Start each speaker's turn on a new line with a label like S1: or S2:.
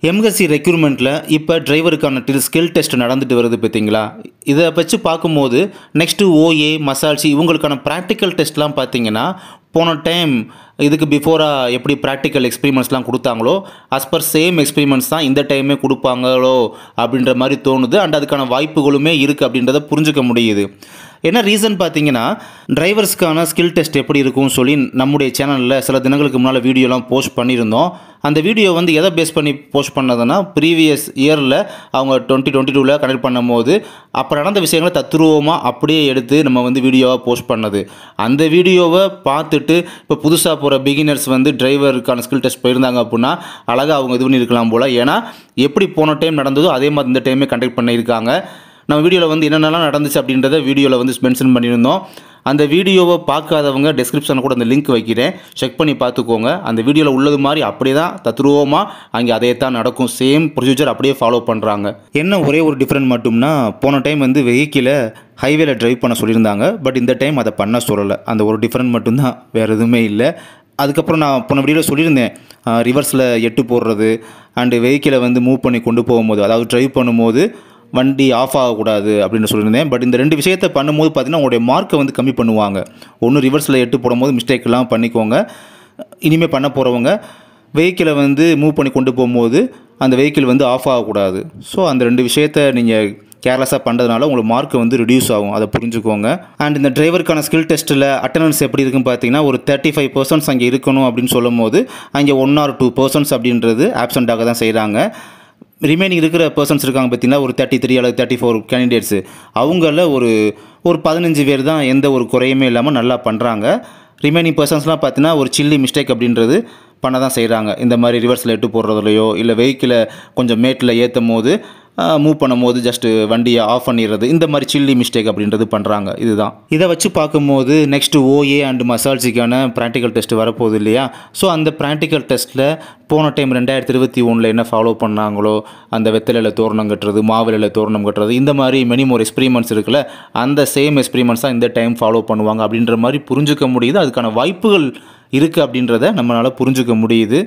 S1: MSc ரெக்ரூட்மெண்ட்டில் இப்போ டிரைவருக்கான skill test நடந்துட்டு வருது பார்த்தீங்களா? இதை வச்சு பார்க்கும்போது நெக்ஸ்ட்டு ஓஏ, மசால்சி இவங்களுக்கான ப்ராக்டிக்கல் டெஸ்ட்லாம் பார்த்தீங்கன்னா போன டைம் இதுக்கு பிஃபோராக எப்படி ப்ராக்டிக்கல் எக்ஸ்பீரிமெண்ட்ஸ்லாம் கொடுத்தாங்களோ அஸ் பர் சேம் எக்ஸ்பீரிமெண்ட்ஸ் தான் இந்த டைமே கொடுப்பாங்களோ அப்படின்ற மாதிரி தோணுது. அண்ட் அதுக்கான வாய்ப்புகளுமே இருக்குது அப்படின்றத புரிஞ்சுக்க முடியுது. என்ன ரீசன் பார்த்தீங்கன்னா, டிரைவர்ஸ்க்கான ஸ்கில் டெஸ்ட் எப்படி இருக்கும்னு சொல்லி நம்முடைய சேனலில் சில தினங்களுக்கு முன்னால் வீடியோலாம் போஸ்ட் பண்ணியிருந்தோம். அந்த வீடியோ வந்து எதை பேஸ் பண்ணி போஸ்ட் பண்ணதுன்னா, ப்ரீவியஸ் இயரில் அவங்க 2022 கனெக்ட் பண்ணும் போது அப்போ நடந்த விஷயங்களை தத்ரூபமாக அப்படியே எடுத்து நம்ம வந்து வீடியோவாக போஸ்ட் பண்ணது. அந்த வீடியோவை பார்த்துட்டு இப்போ புதுசாக போகிற பிகினர்ஸ் வந்து டிரைவருக்கான ஸ்கில் டெஸ்ட் போயிருந்தாங்க அப்படின்னா அழகாக அவங்க இது பண்ணியிருக்கலாம் போல். ஏன்னா எப்படி போன டைம் நடந்ததோ அதே மாதிரி இந்த டைமே கண்டக்ட் பண்ணியிருக்காங்க. நம்ம வீடியோவில் வந்து என்னென்னலாம் நடந்துச்சு அப்படின்றத வீடியோவில் வந்து மென்ஷன் பண்ணியிருந்தோம். அந்த வீடியோவை பார்க்காதவங்க டிஸ்கிரிப்ஷனில் கூட அந்த லிங்க் வைக்கிறேன், செக் பண்ணி பார்த்துக்கோங்க. அந்த வீடியோவில் உள்ளது மாதிரி அப்படியே தான் தத்ரூபமாக அங்கே அதே தான் நடக்கும். சேம் ப்ரொசீஜர் அப்படியே ஃபாலோ பண்ணுறாங்க. என்ன ஒரே ஒரு டிஃப்ரெண்ட் மட்டும்னா, போன டைம் வந்து வெஹிக்கிளை ஹைவேல ட்ரைவ் பண்ண சொல்லியிருந்தாங்க. பட் இந்த டைம் அதை பண்ண சொல்லலை. அந்த ஒரு டிஃப்ரெண்ட் மட்டும்தான், வேறு எதுவுமே இல்லை. அதுக்கப்புறம் நான் போன வீடியோவில் சொல்லியிருந்தேன், ரிவர்ஸில் எட்டு போடுறது அண்டு வெஹிக்கிளை வந்து மூவ் பண்ணி கொண்டு போகும்போது, அதாவது ட்ரைவ் பண்ணும்போது வண்டி ஆஃப் ஆகக்கூடாது அப்படின்னு சொல்லியிருந்தேன். பட் இந்த ரெண்டு விஷயத்தை பண்ணும்போது பார்த்தீங்கன்னா உங்களுடைய மார்க்கை வந்து கம்மி பண்ணுவாங்க. ஒன்று ரிவர்ஸில் எட்டு போடும்போது மிஸ்டேக்கெல்லாம் பண்ணிக்கோங்க. இனிமேல் பண்ண போகிறவங்க வெஹிக்கிளை வந்து மூவ் பண்ணி கொண்டு போகும்போது அந்த வெஹிக்கிள் வந்து ஆஃப் ஆகக்கூடாது. ஸோ அந்த ரெண்டு விஷயத்தை நீங்கள் கேர்லெஸ்ஸாக பண்ணுறதுனால உங்களுக்கு மார்க் வந்து ரிடியூஸ் ஆகும், அதை புரிஞ்சுக்கோங்க. அண்ட் இந்த டிரைவருக்கான ஸ்கில் டெஸ்ட்டில் அட்டண்டன்ஸ் எப்படி இருக்குன்னு பார்த்தீங்கன்னா, ஒரு 35% அங்கே இருக்கணும் அப்படின்னு சொல்லும் போது அங்கே 1 or 2% அப்படின்றது ஆப்சண்ட்டாக தான் செய்கிறாங்க. ரிமைனிங் இருக்கிற பர்சன்ஸ் இருக்காங்க பார்த்தீங்கன்னா, ஒரு 33 அல்லது 34 கேண்டிடேட்ஸு, அவங்கள ஒரு 15 பேர் தான் எந்த ஒரு குறையுமே இல்லாமல் நல்லா பண்ணுறாங்க. ரிமைனிங் பர்சன்ஸ்லாம் பார்த்தீங்கன்னா ஒரு சில்லி மிஸ்டேக் அப்படின்றது பண்ண தான் செய்கிறாங்க. இந்த மாதிரி ரிவர்ஸில் எட்டு போடுறதுலையோ இல்லை வெஹிக்கிளை கொஞ்சம் மேட்டில் ஏற்றும் போது மூவ் பண்ணும்போது ஜஸ்ட்டு வண்டியை ஆஃப் பண்ணிடுறது, இந்த மாதிரி சில்லி மிஸ்டேக் அப்படின்றது பண்ணுறாங்க. இதுதான் இதை வச்சு பார்க்கும்போது நெக்ஸ்ட்டு ஓஏ அண்ட் மசால்சிக்கான ப்ராக்டிக்கல் டெஸ்ட் வரப்போகுது இல்லையா? ஸோ அந்த ப்ராக்டிக்கல் டெஸ்ட்டில் போன டைம் 2021 என்ன ஃபாலோ பண்ணாங்களோ, அந்த வெத்தலையில் தோரணம் கட்டுறது, மாவிலையில் தோரணம் கட்டுறது, இந்த மாதிரி மெனி மோர் எக்ஸ்பெரிமெண்ட்ஸ் இருக்குல்ல, அந்த சேம் எக்ஸ்பெரிமெண்ட்ஸ் தான் இந்த டைம் ஃபாலோ பண்ணுவாங்க அப்படின்ற மாதிரி புரிஞ்சுக்க முடியுது. அதுக்கான வாய்ப்புகள் இருக்குது அப்படின்றத நம்மளால் புரிஞ்சுக்க முடியுது.